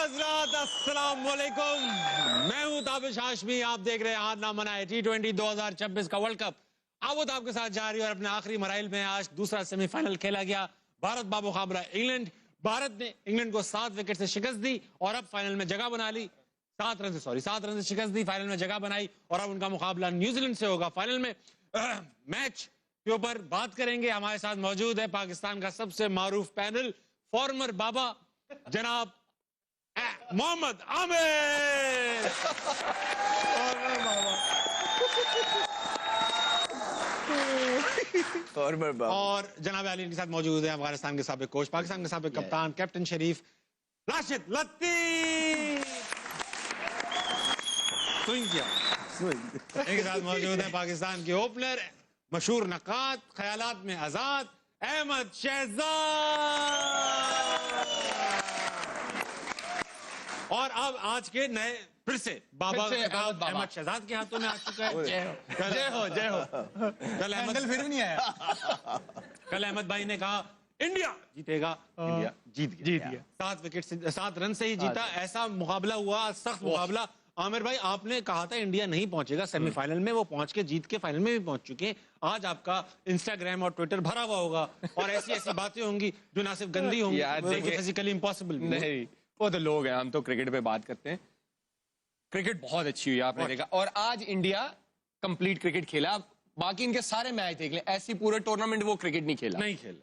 हज़रात अस्सलाम वालेकुम। मैं हूं ताबिश हाशमी। आप देख रहे हैं हाथ ना मनाए T20 2026 का वर्ल्ड कप। आवत आपके साथ जारी और अपने आखिरी मराइल में आज दूसरा सेमीफाइनल खेला गया। भारत बामुकाबला इंग्लैंड। भारत ने इंग्लैंड को 7 विकेट से शिकस्त दी और अब फाइनल में जगह बना ली। 7 रन से शिकस्त दी, फाइनल में जगह बनाई और अब उनका मुकाबला न्यूजीलैंड से होगा फाइनल में। मैच के ऊपर बात करेंगे। हमारे साथ मौजूद है पाकिस्तान का सबसे मारूफ पैनल, फॉर्मर बाबा जनाब मोहम्मद आमिर। और जनाब अली के साथ मौजूद है अफगानिस्तान के साबिक कोच, पाकिस्तान के साबिक कप्तान, कैप्टन शरीफ राशिद लतीफ। इनके साथ मौजूद है पाकिस्तान के ओपनर, मशहूर नकाद, ख्यालात में आजाद, अहमद शहजाद। और अब आज के नए फिर से बाबा अहमद शहजाद के हाथों में आ चुका है। जय हो जय हो। कल अहमद फिर नहीं आया। कल अहमद भाई ने कहा इंडिया जीतेगा, इंडिया जीत गया। 7 रन से ही जीता। ऐसा मुकाबला हुआ, सख्त मुकाबला। आमिर भाई, आपने कहा था इंडिया नहीं पहुंचेगा सेमीफाइनल में, वो पहुंच के जीत के फाइनल में भी पहुंच चुके हैं। आज आपका इंस्टाग्राम और ट्विटर भरा हुआ होगा और ऐसी ऐसी बातें होंगी जो ना सिर्फ गंदी होंगी, फिजिकली इम्पॉसिबल नहीं। वो तो लोग हैं, हम तो क्रिकेट पे बात करते हैं। क्रिकेट बहुत अच्छी हुई, आपने देखा। और आज इंडिया कंप्लीट क्रिकेट खेला। बाकी इनके सारे मैच देख लें, ऐसी पूरे टूर्नामेंट वो क्रिकेट नहीं खेला,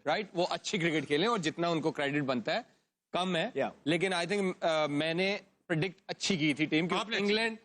राइट। वो अच्छी क्रिकेट खेले और जितना उनको क्रेडिट बनता है कम है। लेकिन आई थिंक मैंने प्रेडिक्ट अच्छी की थी टीम, क्योंकि इंग्लैंड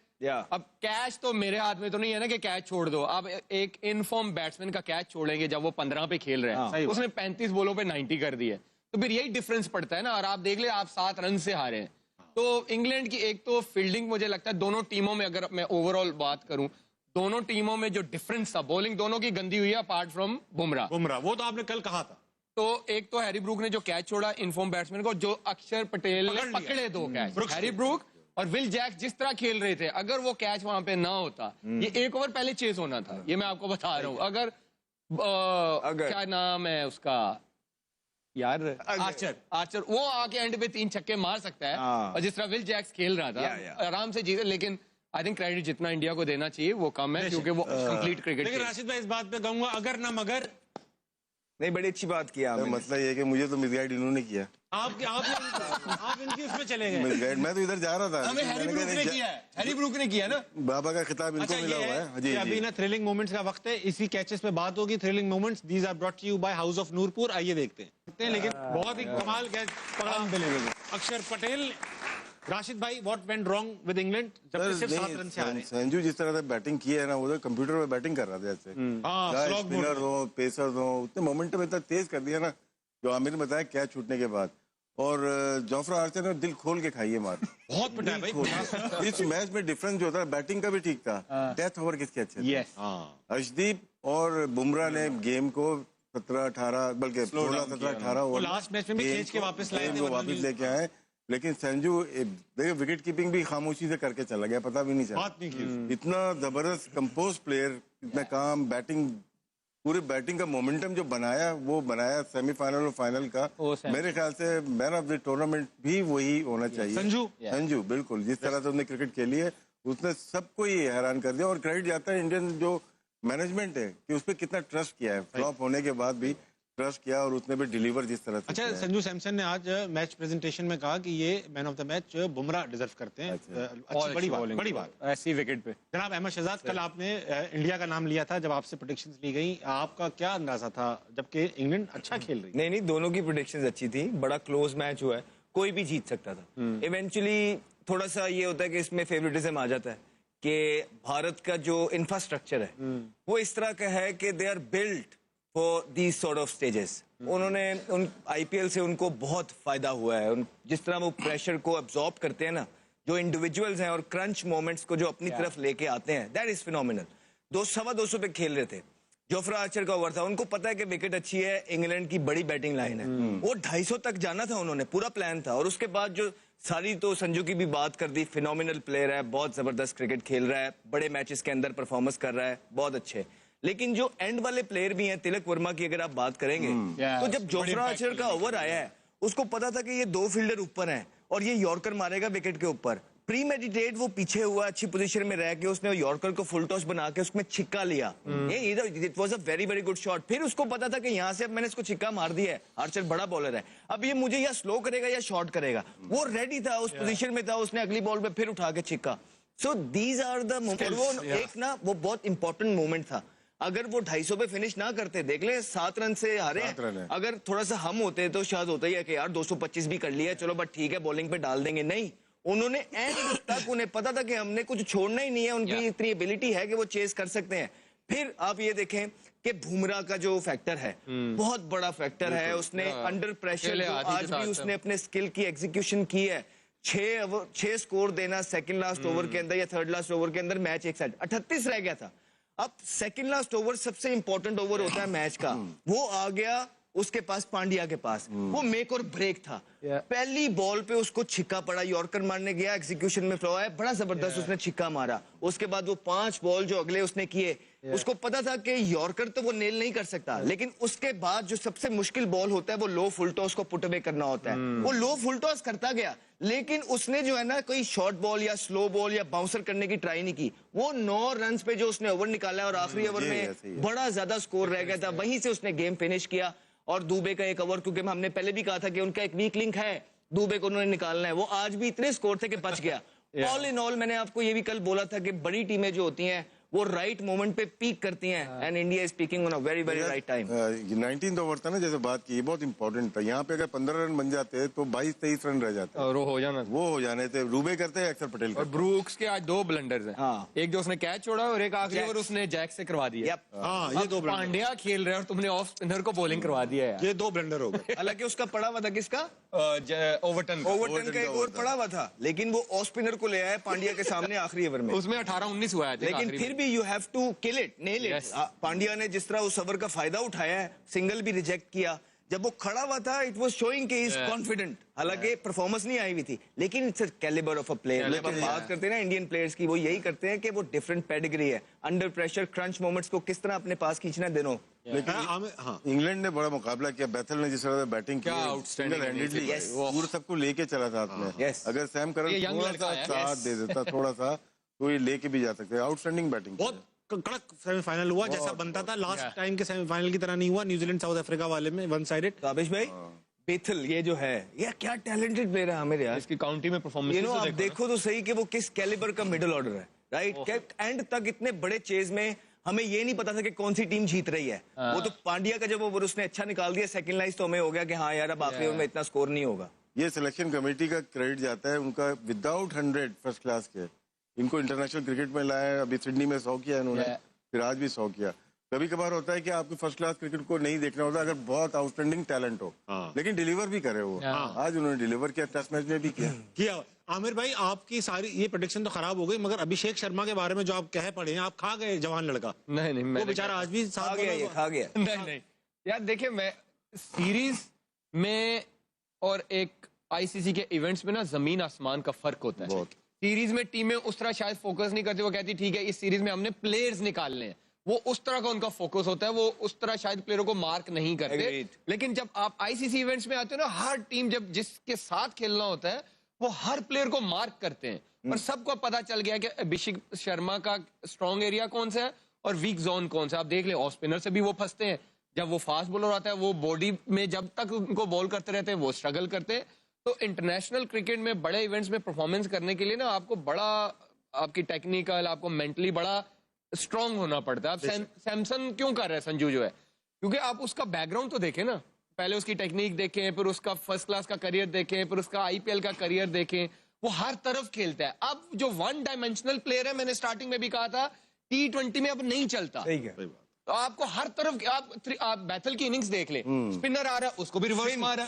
अब कैच तो मेरे हाथ में तो नहीं है ना कि कैच छोड़ दो। अब एक इनफॉर्म बैट्समैन का कैच छोड़ेंगे जब वो 15 पे खेल रहे हैं, उसने 35 बॉलों पे 90 कर दी है, तो फिर यही डिफरेंस पड़ता है ना। और आप देख ले, आप 7 रन से हारे हैं। तो इंग्लैंड की एक तो फील्डिंग, मुझे लगता है दोनों टीमों में, अगर मैं ओवरऑल बात करूं, दोनों टीमों में जो डिफरेंस था, बॉलिंग दोनों की गंदी हुई है अपार्ट फ्रॉम बुमराह। वो तो आपने कल कहा था। तो एक तो हैरी ब्रूक ने जो कैच छोड़ा इनफॉर्म बैट्समैन को, जो अक्षर पटेल ने पकड़े 2 कैच, हैरी ब्रूक और विल जैक्स जिस तरह खेल रहे थे, अगर वो कैच वहां पे ना होता, ये 1 ओवर पहले चेस होना था। ये मैं आपको बता रहा हूं। अगर क्या नाम है उसका यार, आर्चर वो आके एंड पे 3 छक्के मार सकता है, और जिस तरह विल जैक्स खेल रहा था आराम से जीते। लेकिन आई थिंक क्रेडिट जितना इंडिया को देना चाहिए वो कम है, क्योंकि वो कंप्लीट क्रिकेट। लेकिन राशिद भाई, इस बात पे कहूंगा, अगर ना मगर नहीं, बड़ी अच्छी बात किया। मसला ये है कि मुझे तो मिसगाइड इन्होंने किया। आप इनकी उसमें चले गए। मिसगाइड, मैं तो इधर जा रहा था। हमें हैरी ब्रूक ने किया ना। बाबा का खिताब इनको मिला हुआ है। जी, अभी ना थ्रिलिंग मोमेंट्स का वक्त है, इसी कैचेस पे बात होगी। Thrilling moments, these are brought to you by house of Noorpur. आइए देखते हैं। लेकिन बहुत ही कमाल कैच पकड़ा अक्षर पटेल। राशिद भाई, what went wrong with England जब सिर्फ 7 रन से हारे? संजू जिस तरह से बैटिंग की है ना, वो तो कंप्यूटर पे बैटिंग कर रहा था जैसे। स्पिनर हो, पेसर हो, उतने मोमेंटम इतना तेज कर दिया ना, जो आमिर ने बताया कैच छूटने के बाद। और जोफ्रा आर्चर ने दिल खोल के खाई है मार। बहुत पिटा है भाई। इस मैच में डिफरेंस जो था, बैटिंग का भी ठीक था, डेथ ओवर किसके अच्छे थे? अर्शदीप और बुमराह ने गेम को 17-18 बल्कि 16-17-18 ओवर लास्ट मैच में भी खींच के वापस लेके आए। लेकिन संजू देखिए, विकेट कीपिंग भी खामोशी से करके चला गया, पता भी नहीं चला। इतना जबरदस्त कंपोज प्लेयर, इतना काम, बैटिंग, पूरी बैटिंग का मोमेंटम जो बनाया, वो बनाया सेमीफाइनल और फाइनल का। मेरे ख्याल से मैन ऑफ द टूर्नामेंट भी वही होना चाहिए। संजू बिल्कुल, जिस तरह से उसने क्रिकेट खेली है, उसने सबको ही हैरान कर दिया। और क्रेडिट जाता है इंडियन जो मैनेजमेंट है कि उस पर कितना ट्रस्ट किया है, फ्लॉप होने के बाद भी ट्रस्ट किया और उसने भी डिलीवर जिस तरह से। अच्छा, संजू सैमसन ने आज मैच प्रेजेंटेशन में कहा कि ये man of the match Bumrah deserve करते हैं। अच्छी बड़ी बात ऐसी विकेट पे। जनाब अहमद शहजाद, कल आपने इंडिया का नाम लिया था जब आपसे प्रेडिक्शंस ली गई, आपका क्या अंदाजा था जबकि इंग्लैंड अच्छा खेल रही? नहीं, दोनों की प्रेडिक्शंस अच्छी थी। बड़ा क्लोज मैच हुआ है, कोई भी जीत सकता था। इवेंचुअली थोड़ा सा ये होता है कि इसमें फेवरेटिज्म आ जाता है कि भारत का जो इंफ्रास्ट्रक्चर है वो इस तरह का है कि they are built for these sort of stages. उन्होंने आईपीएल से उनको बहुत फायदा हुआ है। जिस तरह वो प्रेशर को अब्सॉर्ब करते हैं ना, जो इंडिविजुअल्स हैं, और क्रंच मोमेंट्स को जो अपनी तरफ लेके आते हैं, दैट इज फिनोमिनल। 200 पे खेल रहे थे, जोफ्रा आर्चर का ओवर था, उनको पता है कि विकेट अच्छी है, इंग्लैंड की बड़ी बैटिंग लाइन है, वो 250 तक जाना था, उन्होंने पूरा प्लान था। और उसके बाद जो सारी, तो संजू की भी बात कर दी, फिनोमिनल प्लेयर है, बहुत जबरदस्त क्रिकेट खेल रहा है, बड़े मैचेस के अंदर परफॉर्मेंस कर रहा है, बहुत अच्छे। लेकिन जो एंड वाले प्लेयर भी हैं, तिलक वर्मा की अगर आप बात करेंगे, तो जब जोफ्रा आर्चर का ओवर आया है, उसको पता था कि ये 2 फील्डर ऊपर हैं और ये यॉर्कर मारेगा विकेट के ऊपर। प्री मेडिटेट वो पीछे हुआ, अच्छी पोजीशन में रह के उसने यॉर्कर को फुल टॉस बना के उसमें छिक्का लिया। It was a very very good shot. फिर उसको पता था कि यहाँ से अब मैंने इसको छिक्का मार दिया है, आर्चर बड़ा बॉलर है, अब ये मुझे या स्लो करेगा या शॉर्ट करेगा। वो रेडी था, उस पोजीशन में था, उसने अगली बॉल पे फिर उठा के छिक्का। So these are the moment. वो एक ना वो बहुत इंपॉर्टेंट मोमेंट था। अगर वो 250 पे फिनिश ना करते, देख ले 7 रन से हारे। अगर थोड़ा सा हम होते तो शायद होता ही है कि यार 225 भी कर लिया, चलो बट ठीक है बॉलिंग पे डाल देंगे। नहीं, उन्होंने एंड तक उन्हें पता था कि हमने कुछ छोड़ना ही नहीं है, उनकी इतनी एबिलिटी है कि वो चेस कर सकते हैं। फिर आप ये देखें कि बुमराह का जो फैक्टर है बहुत बड़ा फैक्टर है। उसने अंडर प्रेशर आज भी उसने अपने स्किल की एग्जीक्यूशन की है। 6 स्कोर देना सेकंड लास्ट ओवर के अंदर या थर्ड लास्ट ओवर के अंदर, मैच एक साइड 38 रह गया था। अब सेकंड लास्ट ओवर सबसे इंपॉर्टेंट ओवर होता है मैच का, वो आ गया उसके पास, पांड्या के पास। वो मेक और ब्रेक था। पहली बॉल पे उसको छिक्का पड़ा, यॉर्कर मारने गया, एग्जीक्यूशन में फ्लॉ है, बड़ा जबरदस्त उसने छिक्का मारा। उसके बाद वो 5 बॉल जो अगले उसने किए, उसको पता था कि यॉर्कर तो वो नेल नहीं कर सकता, लेकिन उसके बाद जो सबसे मुश्किल बॉल होता है वो लो फुल टॉस को पुट अवे करना होता है। वो लो फुल टॉस करता गया, लेकिन उसने जो है ना कोई शॉर्ट बॉल या स्लो बॉल या बाउंसर करने की ट्राई नहीं की। वो 9 रन पे जो उसने ओवर निकाला और आखिरी ओवर में बड़ा ज्यादा स्कोर रह गया था, वहीं से उसने गेम फिनिश किया। और दुबे का एक ओवर, क्योंकि हमने पहले भी कहा था कि उनका एक वीक लिंक है, दुबे को उन्होंने निकालना है, वो आज भी इतने स्कोर थे कि बच गया। ऑल इन ऑल मैंने आपको ये भी कल बोला था कि बड़ी टीमें जो होती हैं वो राइट मोमेंट पे पीक करती हैं, and India is peeking on a very very right time. 19th over था ना, जैसे बात की, बहुत इंपॉर्टेंट था। यहाँ पे अगर 15 रन बन जाते तो 22-23 रन रह जाते, और वो हो जाने थे। रूबे करते हैं, अक्षर पटेल और ब्रूक्स के आज 2 ब्लंडर्स हैं। हाँ। एक जो उसने कैच छोड़ा और एक आखिरी ओवर उसने जैक से करवा दिया। हाँ, ये 2 ब्लंडर। पांड्या खेल रहे हैं और तुमने ऑफ स्पिनर को बॉलिंग करवा दिया है। ये 2 ब्लंडर हो गए। हालांकि उसका पड़ा हुआ था किसका, ओवरटन ओवरटन का एक ओवर पड़ा हुआ था, लेकिन वो ऑफ स्पिनर को ले आया पांड्या के सामने आखिरी ओवर में। उसमें 18-19 हुआ है, लेकिन फिर भी you have to kill it, nail it. Pandya ने जिस तरह उस ओवर का फायदा उठाया है, सिंगल भी रिजेक्ट किया, जब वो खड़ा हुआ था इट वाज शोइंग कि इज कॉन्फिडेंट। हालांकि परफॉर्मेंस नहीं आई हुई थी, लेकिन it's a calibre of a player. जब हम बात करते हैं ना इंडियन प्लेयर्स की, वो यही करते हैं कि वो डिफरेंट पेडिग्री है, अंडर प्रेशर क्रंच मोमेंट्स को किस तरह अपने पास खींचना है दिनों। लेकिन इंग्लैंड ने बड़ा मुकाबला किया, बैथल ने जिस तरह बैटिंग की, आउटस्टैंडिंग हैंडेडली पूरा सबको लेके चला था हाथ में। अगर सैम करन थोड़ा सा साथ दे देता, थोड़ा सा, तो ये लेके भी जा सकते। आउटस्टैंडिंग बैटिंग, बहुत कड़क सेमीफाइनल हुआ, जैसा बनता था। लास्ट टाइम के सेमीफाइनल की तरह नहीं हुआ, न्यूजीलैंड साउथ अफ्रीका वाले में वन साइडेड। काबिश भाई, बेथल ये जो है, ये क्या टैलेंटेड प्लेयर है हमारे यार। इसकी काउंटी में परफॉर्मेंस यू नो, आप देखो तो सही कि वो किस कैलिबर का मिडिल ऑर्डर है, राइट। एंड तक इतने बड़े चेज में हमें ये नहीं पता था कि कौन सी टीम जीत रही है। वो तो पांड्या का जब ओवर उसने अच्छा निकाल दिया सेकंड लाइन, तो हमें हो गया कि हाँ यार अब आखिरी ओवर में इतना स्कोर नहीं होगा। ये सिलेक्शन कमेटी का क्रेडिट जाता है उनका। विदाउट 100 फर्स्ट क्लास के इनको इंटरनेशनल क्रिकेट में लाया। अभी सिडनी में 100 किया इन्होंने, फिर आज भी 100 किया। कभी कभार होता है कि आपको फर्स्ट क्लास क्रिकेट को नहीं देखना होता अगर बहुत आउटस्टैंडिंग टैलेंट हो, लेकिन डिलीवर भी करे वो। आज उन्होंने डिलीवर किया, टेस्ट मैच में भी किया। आमिर भाई, आपकी सारी ये प्रेडिक्शन तो खराब हो गई, मगर अभिषेक शर्मा के बारे में जो आप कह पड़े हैं, आप खा गए जवान लड़का। नहीं, वो बेचारा आज भी खा गया। नहीं यार, देखिए मैं सीरीज में और एक आईसीसी के इवेंट्स में ना जमीन आसमान का फर्क होता है। सीरीज में टीमें उस तरह शायद फोकस नहीं करती, वो कहती ठीक है इस सीरीज में हमने प्लेयर्स निकालने हैं, वो उस तरह का उनका फोकस होता है, वो उस तरह शायद प्लेयरों को मार्क नहीं करते। लेकिन जब आप आईसीसी इवेंट्स में आते हो ना, हर टीम जब जिसके साथ खेलना होता है वो हर प्लेयर को मार्क करते हैं, और सबको पता चल गया कि अभिषेक शर्मा का स्ट्रॉन्ग एरिया कौन सा है और वीक जोन कौन सा। आप देख ले, ऑफ स्पिनर से भी वो फंसते हैं, जब वो फास्ट बॉलर आता है वो बॉडी में जब तक उनको बॉल करते रहते हैं वो स्ट्रगल करते हैं। तो इंटरनेशनल क्रिकेट में बड़े इवेंट्स में परफॉर्मेंस करने के लिए ना आपको बड़ा, आपकी टेक्निकल, आपको मेंटली बड़ा स्ट्रांग होना पड़ता है। आप सैमसन क्यों कर रहे हैं संजू जो है, क्योंकि आप उसका बैकग्राउंड तो देखें ना, पहले उसकी टेक्निक देखें, फिर उसका फर्स्ट क्लास का करियर देखें, फिर उसका आईपीएल का करियर देखें, वो हर तरफ खेलता है। अब जो वन डायमेंशनल प्लेयर है, मैंने स्टार्टिंग में भी कहा था, T20 में अब नहीं चलता। तो आपको हर तरफ, आप बैथल की इनिंग्स देख ले, स्पिनर आ रहा है उसको भी रिवर्स मारा,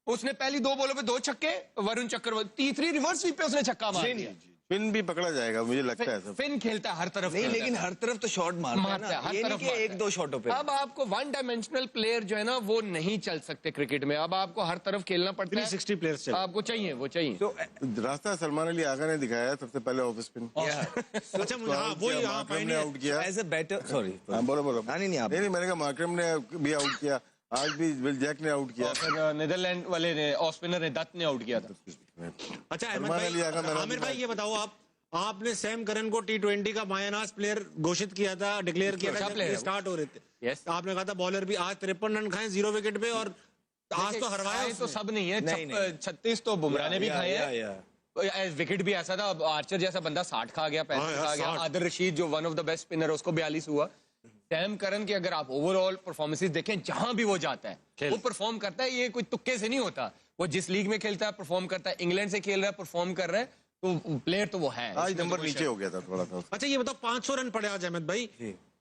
उसने पहली 2 बॉलों पे 2 छक्के, वरुण चक्रवर्ती तीसरी रिवर्स स्वीप पे उसने छक्का मार दिया। फिन भी पकड़ा जाएगा मुझे लगता है। फिन खेलता है हर तरफ नहीं, लेकिन हर तरफ तो शॉट मारता है, हर तरफ 1-2 शॉटों पे। अब आपको वन डायमेंशनल प्लेयर जो है ना वो नहीं चल सकते क्रिकेट में, अब आपको हर तरफ खेलना पड़ता है। 360 प्लेयर्स आपको चाहिए, वो चाहिए। तो रास्ता सलमान अली आगा ने दिखाया सबसे पहले ऑफ स्पिन। अच्छा, वो यहाँ आउट किया एज अ बैटर। सॉरी, बोलो। नहीं, मैंने कहा मार्करम ने भी आउट किया, आज भी विल जैक ने आउट किया। और फिर नीदरलैंड वाले ने ऑफ स्पिनर ने दत्त ने आउट किया था। अच्छा अहमद सलमान अली आगा भाई, मैन ऑफ आमिर द भाई मैच। ये बताओ आपने सैम करन को T20 का मायनास प्लेयर घोषित किया था, डिक्लेयर किया अच्छा था player जब है वो। स्टार्ट हो रहे थे। Yes. आपने कहा था बॉलर भी आज 53 रन खाए 0 विकेट पे, और आज तो हरवाया खाए तो उसने। सब नहीं है, नहीं। 36 तो बुमराह ने भी खाए हैं। या विकेट भी ऐसा था, अब आर्चर जैसा बंदा 60 खा गया, 65 यार, खा गया। 60। आदिल रशीद जो one of the best spinner है उसको 42 हुआ। सैम करन की अगर आप ओवरऑल परफॉर्मेंसेस देखें, जहां भी वो जाता है वो परफॉर्म करता है। ये कोई तुक्के से नहीं होता, वो जिस लीग में खेलता है परफॉर्म करता है। इंग्लैंड से खेल रहा है, परफॉर्म कर रहा है, तो प्लेयर तो वो है। आज इसमें तो नंबर कोई नीचे शक हो गया था थोड़ा सा। अच्छा ये बताओ 500 रन पड़े आज अहमद भाई,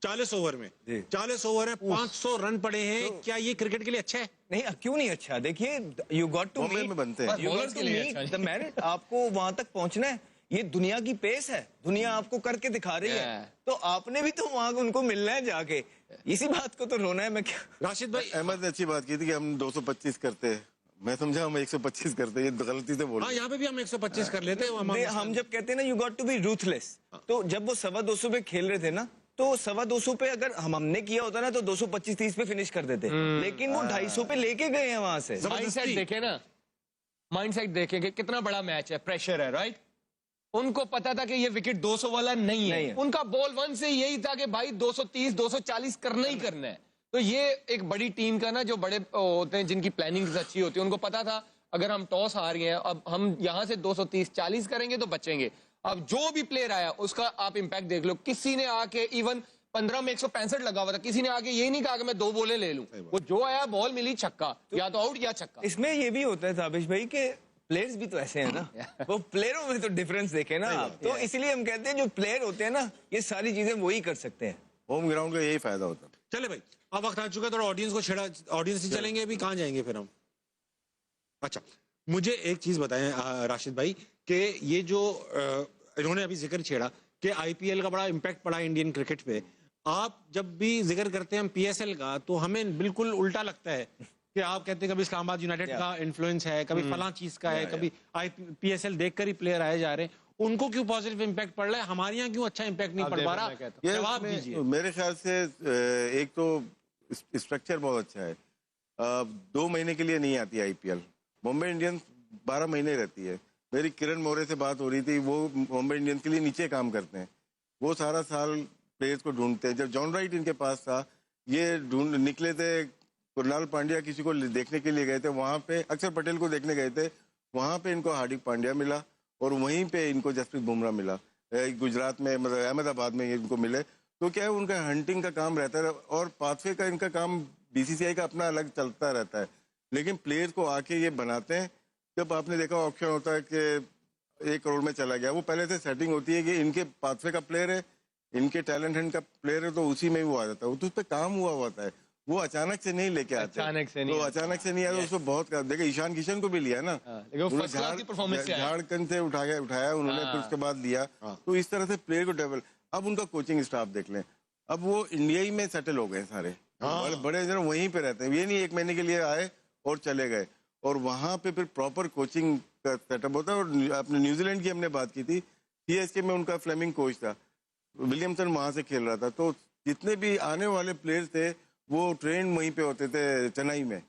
40 ओवर में। जी। 40 ओवर में 500 रन पड़े हैं, क्या ये क्रिकेट के लिए अच्छा है? नहीं, क्यों नहीं अच्छा? देखिए, यू गॉट टू बॉम्बे में बनते हैं। bowlers के लिए अच्छा द मेरिट। आपको वहां तक पहुंचना है, ये दुनिया की पेस है, दुनिया आपको करके दिखा रही है, Yeah. तो आपने भी तो वहां उनको मिलना है जाके। इसी बात को तो रोना है। मैं क्या राशिद भाई, अहमद ने अच्छी बात की थी कि हम 225 करते हैं, मैं समझा हम 125 करते हैं, ये गलती से बोल हाँ यहाँ पे भी हम 125 कर लेते हैं। नहीं, हम जब कहते हैं ना you got to be ruthless, तो जब वो 225 पे खेल रहे थे ना, तो 225 पे अगर हमने किया होता ना तो 225-30 पे फिनिश कर देते, लेकिन वो 250 पे लेके गए हैं वहां से। माइंडसेट देखे ना, माइंडसेट देखे कि कितना बड़ा मैच है, प्रेशर है, राइट। उनको पता था कि ये विकेट 200 वाला नहीं है। उनका बॉल 1 से यही था कि भाई 230 240 करना ही करना है। तो ये एक बड़ी टीम का ना, जो बड़े होते हैं जिनकी प्लानिंग अच्छी होती है, उनको पता था अगर हम टॉस हार गए हैं, अब हम यहाँ से 230-40 करेंगे तो बचेंगे। अब जो भी प्लेयर आया उसका आप इम्पैक्ट देख लो। किसी ने आके इवन 15 में 165 लगा हुआ था, किसी ने आके ये नहीं कहा कि मैं 2 बॉलें ले लूं। वो जो आया बॉल मिली छक्का, या तो आउट या छक्का। इसमें ये भी होता है ताबिश भाई के प्लेयर्स भी तो ऐसे हैं ना, वो प्लेयरों में तो डिफरेंस देखे ना आप, तो इसलिए हम कहते हैं जो प्लेयर होते हैं ना, ये सारी चीजें वही कर सकते हैं। होम ग्राउंड का यही फायदा होता है। चले भाई, अब वक्त आ चुका है, थोड़ा ऑडियंस को छेड़ा, ऑडियंस से चलेंगे अभी, कहाँ जाएंगे फिर हम? अच्छा मुझे एक चीज बताएं राशिद भाई, कि ये जो इन्होंने अभी जिक्र छेड़ा कि आईपीएल का बड़ा इम्पैक्ट पड़ा इंडियन क्रिकेट पे। आप जब भी जिक्र करते हैं हम पीएसएल का, तो हमें बिल्कुल उल्टा लगता है कि आप कहते हैं कभी इस्लामाबाद यूनाइटेड का इन्फ्लुएंस है, कभी फलां चीज का है, कभी पीएसएल देखकर ही प्लेयर आए जा रहे हैं। उनको क्यों पॉजिटिव इम्पैक्ट पड़ रहा है, हमारे यहाँ क्यों अच्छा इम्पैक्ट नहीं पड़ पा रहा? ये जवाब इसमें दीजिए। मेरे ख्याल से एक तो स्ट्रक्चर बहुत अच्छा है। 2 महीने के लिए नहीं आती आईपीएल, मुंबई इंडियंस 12 महीने रहती है। मेरी किरण मोरे से बात हो रही थी, वो मुंबई इंडियंस के लिए नीचे काम करते हैं, वो सारा साल प्लेयर्स को ढूंढते हैं। जब जॉन राइट इनके पास था, ये ढूंढ निकले थे, कुणाल पांड्या किसी को देखने के लिए गए थे, वहां पे अक्षर पटेल को देखने गए थे, वहां पे इनको हार्दिक पांड्या मिला, और वहीं पे इनको जसप्रीत बुमराह मिला। गुजरात में मतलब अहमदाबाद में इनको मिले, तो क्या है उनका हंटिंग का काम रहता है, और पाथवे का इनका काम बीसीसीआई का अपना अलग चलता रहता है, लेकिन प्लेयर्स को आके ये बनाते हैं। जब आपने देखा ऑप्शन होता है कि 1 करोड़ में चला गया, वो पहले से सेटिंग होती है कि इनके पाथवे का प्लेयर है, इनके टैलेंट हंट का प्लेयर है, तो उसी में वो आ जाता है। तो उस पर काम हुआ होता है, वो अचानक से नहीं लेके आते। अचानक से नहीं तो अचानक से नहीं आया, उसको बहुत देखा। ईशान किशन को भी लिया ना, लेकिन वो फर्स्ट क्लास की परफॉर्मेंस से आया। झारखंड से उठाया उन्होंने, फिर उसके बाद लिया। तो इस तरह से प्लेयर को डेवलप। अब उनका कोचिंग स्टाफ देख लें, अब वो इंडिया ही में सेटल हो गए सारे, बड़े जन वहीं पे रहते हैं। ये नहीं 1 महीने के लिए आए और चले गए, और वहां पे फिर प्रॉपर कोचिंग का सेटअप होता है। और अपने न्यूजीलैंड की हमने बात की थी, सीएसके में उनका फ्लेमिंग कोच था, विलियमसन वहां से खेल रहा था, तो जितने भी आने वाले प्लेयर्स थे वो ट्रेन वहीं पे होते थे चेन्नई में।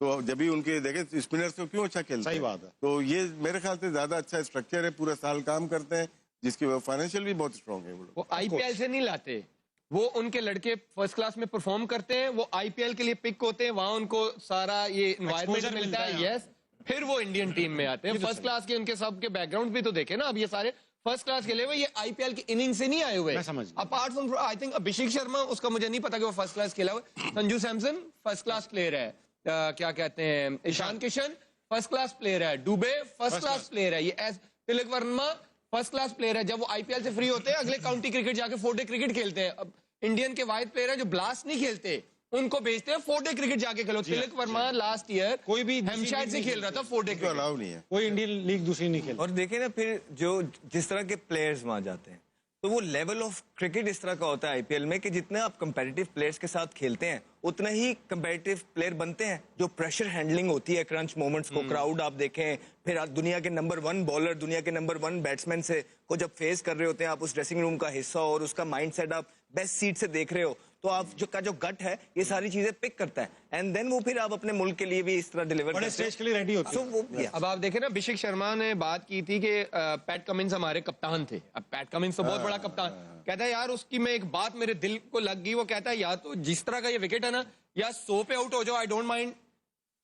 तो जब भी उनके देखे स्पिनर्स को क्यों अच्छा खेलते हैं। सही बात है। तो ये मेरे ख्याल से ज्यादा अच्छा स्ट्रक्चर है, पूरा साल काम करते हैं, जिसकी फाइनेंशियल भी बहुत स्ट्रांग है। वो आईपीएल से नहीं लाते, वो उनके लड़के फर्स्ट क्लास में परफॉर्म करते हैं, वो आईपीएल के लिए पिक होते हैं, वहां उनको सारा ये एनवायरनमेंट मिलता है। यस, फिर वो इंडियन टीम में आते हैं। फर्स्ट क्लास के उनके सबके बैकग्राउंड भी तो देखे ना, अब ये सारे फर्स्ट क्लास खेले हुए, ये आईपीएल की इनिंग से नहीं आए हुए। Apart from I think Abhishek Sharma, उसका मुझे नहीं पता कि वो फर्स्ट क्लास खेला हुआ। Sanju Samson first class player है, क्या कहते हैं, Ishan Kishan first class player है, दुबे फर्स्ट क्लास प्लेयर है, ये Tilak Varma first class player है। जब वो आईपीएल से फ्री होते हैं, अगले काउंटी क्रिकेट जाके 4-डे क्रिकेट खेलते हैं। अब इंडियन के वाइड प्लेयर है जो ब्लास्ट नहीं खेलते, उनको भेजते हैं 4-डे क्रिकेट जाके खेलो। तिलक वर्मा लास्ट ईयर कोई भी हेमशायर से खेल रहा था 4-डे क्रिकेट, अलाउ नहीं है, कोई इंडियन लीग दूसरी नहीं खेल। और देखे ना फिर जो जिस तरह के प्लेयर्स वहां जाते हैं, तो वो लेवल ऑफ क्रिकेट इस तरह का होता है आईपीएल में कि जितना आप कंपेटिटिव प्लेयर्स के साथ खेलते हैं, उतना ही कंपेटिटिव प्लेयर बनते हैं। जो प्रेशर हैंडलिंग होती है क्रंच मोमेंट्स को, क्राउड आप देखें, फिर आप दुनिया के नंबर 1 बॉलर, दुनिया के नंबर 1 बैट्समैन से को जब फेस कर रहे होते हैं, आप उस ड्रेसिंग रूम का हिस्सा और उसका माइंडसेट आप बेस्ट सीट से देख रहे हो, तो आप जो गट है ये सारी चीजें पिक करता है एंड देन वो फिर आप अपने मुल्क के लिए भी इस तरह डिलीवर बड़े स्टेज के लिए रेडी होते So, हैं। वो yeah. अब आप देखें ना, अभिषेक शर्मा ने बात की थी कि पैट कमिंस हमारे कप्तान थे। अब पैट कमिंस तो बहुत बड़ा कप्तान, कहता है यार उसकी मैं एक बात मेरे दिल को लग गई, वो कहता है या तो जिस तरह का ये विकेट है ना, या 100 पे आउट हो जाओ, आई डोंट माइंड,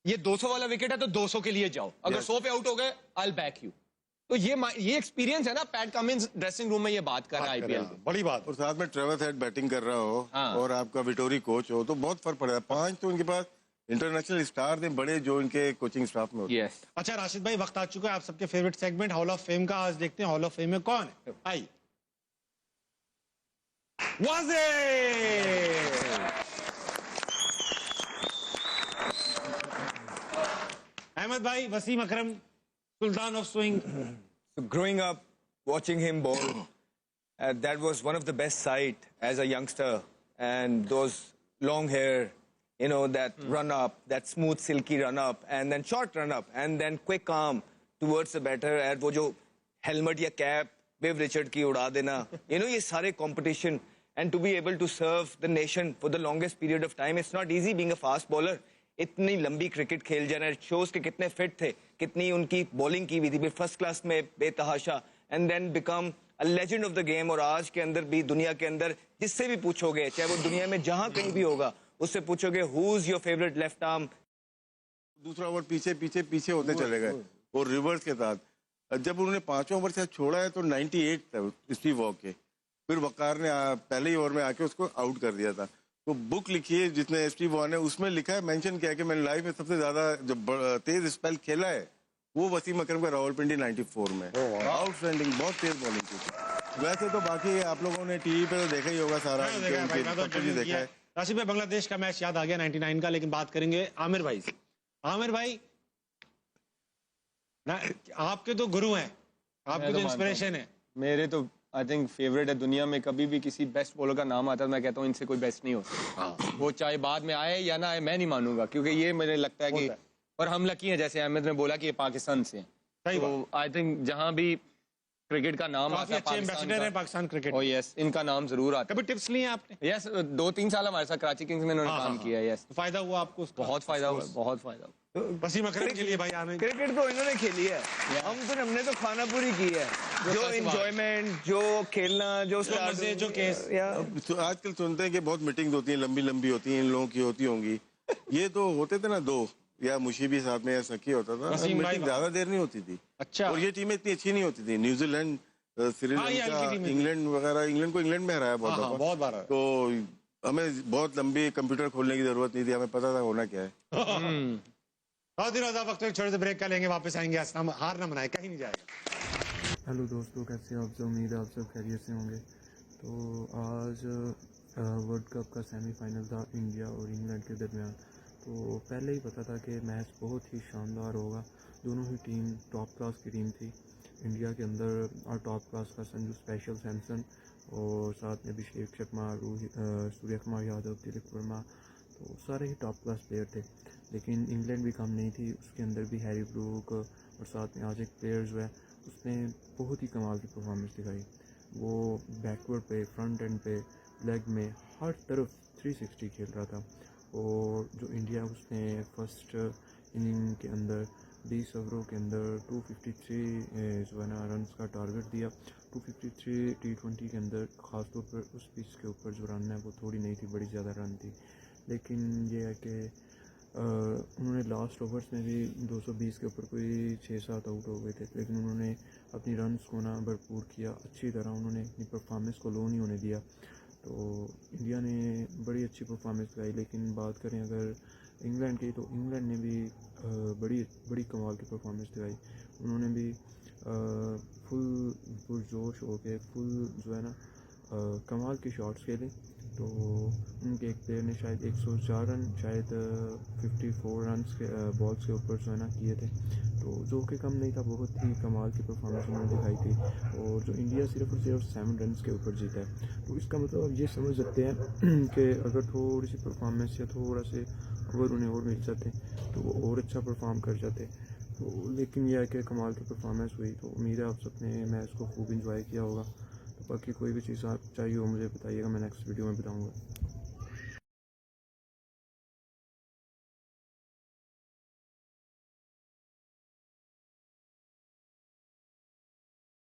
ये 200 वाला विकेट है तो 200 के लिए जाओ, अगर 100 पे आउट हो गए आई बैक यू। तो ये एक्सपीरियंस है ना, पैट कमिंस ड्रेसिंग रूम में ये बात कर रहा है आईपीएल में। बड़ी बात। और साथ में ट्रेविस हेड बैटिंग कर रहा हो हाँ। और आपका विटोरी कोच हो तो बहुत फर्क पड़ता है। 5 तो उनके पास इंटरनेशनल स्टार थे बड़े जो इनके कोचिंग स्टाफ में होते हैं। यस। अच्छा राशिद भाई, वक्त आ चुका है आप सबके favourite segment hall of fame का। आज देखते हैं हॉल ऑफ फेम में कौन है। आइए। वाज़े अहमद भाई, Wasim Akram, sultan of swing. So growing up, watching him bowl, that was one of the best sight as a youngster. And those long hair, you know, that run up, that smooth, silky run up, and then short run up, and then quick arm towards the batter. And वो जो helmet या cap, Viv Richard की उड़ा देना, you know, ये सारे competition, and to be able to serve the nation for the longest period of time, it's not easy being a fast bowler. इतनी लंबी क्रिकेट खेल जाना, शोज के कितने फिट थे, कितनी उनकी बॉलिंग की भी थी, फर्स्ट क्लास में बेतहाशा, and then become a legend of the game. और आज के अंदर भी, दुनिया के अंदर जिससे भी पूछोगे, चाहे वो दुनिया में जहां कहीं भी होगा, उससे पूछोगे who is your favourite left arm, दूसरा ओवर पीछे पीछे पीछे होते चले गए और रिवर्स के साथ जब उन्होंने 5वां ओवर से छोड़ा है तो 98 था स्टीव वॉ के, फिर वकार ने पहले ही ओवर में आके उसको आउट कर दिया था। तो बुक लिखी है जिसने स्टीव वॉ ने, उसमें लिखा है, मेंशन किया है कि मैंने लाइफ में सबसे ज्यादा जो तेज स्पेल खेला है वो वसीम अकरम का रावलपिंडी 94 में। आउटस्टैंडिंग, बहुत तेज बॉलिंग की। वैसे तो बाकी आप लोगों ने टीवी पे तो देखा ही होगा सारा, देखा है। राशिद भाई, बांग्लादेश का मैच याद आ गया 99 का, लेकिन बात करेंगे आमिर भाई से। आमिर भाई ना, आपके तो गुरु हैं, आपके तो इंस्पिरेशन है। मेरे तो आई थिंक फेवरेट है। दुनिया में कभी भी किसी बेस्ट बॉलर का नाम आता है, मैं कहता हूँ इनसे कोई बेस्ट नहीं हो सकता। वो चाहे बाद में आए या ना आए, मैं नहीं मानूंगा, क्योंकि ये मुझे लगता है कि, और हम लकी हैं, जैसे अहमद ने बोला कि ये पाकिस्तान से हैं, तो आई थिंक जहां भी क्रिकेट का नाम आता है, अच्छे एम्बेसडर हैं पाकिस्तान क्रिकेट। ओ यस, इनका नाम जरूर आता है। कभी टिप्स लिए आपने? यस, 2-3 साल हमारे साथ कराची किंग्स में इन्होंने काम किया है। यस, फायदा हुआ आपको? बहुत फायदा हुआ, बहुत फायदा हुआ। वसीम अकरम के लिए भाई आने क्रिकेट तो इन्होंने खेली है, हमने तो खाना पूरी की है, जो एंजॉयमेंट, जो खेलना, जो मजे, जो केस। तो आजकल सुनते हैं कि बहुत मीटिंग्स होती हैं, लंबी लंबी होती हैं, इन लोगों की होती होंगी। ये तो होते थे ना 2, या मुशीबी साथ में या सखी होता था, मीटिंग ज्यादा देर नहीं होती थी। अच्छा। और ये टीमें इतनी अच्छी नहीं होती थी, न्यूजीलैंड, श्रीलंका, इंग्लैंड वगैरह, इंग्लैंड को इंग्लैंड में हराया बहुत बार। तो हमें बहुत लंबी कंप्यूटर खोलने की जरूरत नहीं थी, हमें पता था होना क्या है। बहुत दिन वक्त छोटे से ब्रेक का लेंगे, वापस आएंगे। हार ना मनाए, कहीं नहीं जाएगा। हेलो दोस्तों, कैसे हैं आप सब? उम्मीद है आप सब खैरियत से होंगे। तो आज वर्ल्ड कप का सेमीफाइनल था इंडिया और इंग्लैंड के दरमियान। तो पहले ही पता था कि मैच बहुत ही शानदार होगा। दोनों ही टीम टॉप क्लास की टीम थी। इंडिया के अंदर टॉप क्लास का संजू स्पेशल, सैमसन और साथ में अभिषेक शर्मा, सूर्य कुमार यादव, तिलक वर्मा, तो सारे ही टॉप क्लास प्लेयर थे। लेकिन इंग्लैंड भी कम नहीं थी, उसके अंदर भी हैरी ब्रूक और साथ में आज एक प्लेयर जो है उसने बहुत ही कमाल की परफॉर्मेंस दिखाई। वो बैकवर्ड पे, फ्रंट एंड पे, लेग में, हर तरफ 360 खेल रहा था। और जो इंडिया, उसने फर्स्ट इनिंग के अंदर 20 ओवरों के अंदर 253 जो है ना रन का टारगेट दिया। 253 T20 के अंदर, ख़ासतौर पर उस पिच के ऊपर जो रन है वो थोड़ी नहीं थी, बड़ी ज़्यादा रन थी। लेकिन ये है कि उन्होंने लास्ट ओवर्स में भी 220 के ऊपर कोई 6-7 आउट हो गए थे, लेकिन उन्होंने अपनी रन्स को ना भरपूर किया। अच्छी तरह उन्होंने अपनी परफॉर्मेंस को लो नहीं होने दिया। तो इंडिया ने बड़ी अच्छी परफॉर्मेंस दिखाई। लेकिन बात करें अगर इंग्लैंड की, तो इंग्लैंड ने भी बड़ी कमाल की परफॉर्मेंस दिखाई। उन्होंने भी फुल पुरजोश हो के, फुल जो है ना कमाल के शॉट्स खेले। तो उनके एक प्लेयर ने शायद 104 रन, शायद 54 रन के बॉल्स के ऊपर जो है ना किए थे, तो जो कि कम नहीं था। बहुत ही कमाल की परफॉर्मेंस उन्होंने दिखाई थी। और जो इंडिया सिर्फ और सिर्फ 7 रन के ऊपर जीता है, तो इसका मतलब आप ये समझ सकते हैं कि अगर थोड़ी सी परफॉर्मेंस या थोड़ा से ओवर उन्हें और मिल जाते तो वो और अच्छा परफॉर्म कर जाते। तो लेकिन यह है कि कमाल की परफॉर्मेंस हुई। तो उम्मीद है आप सबने मैच को खूब इंजॉय किया होगा। तो बाकी कोई भी चीज़ आप चाहिए हो मुझे बताइएगा, मैं नेक्स्ट वीडियो में बताऊँगा।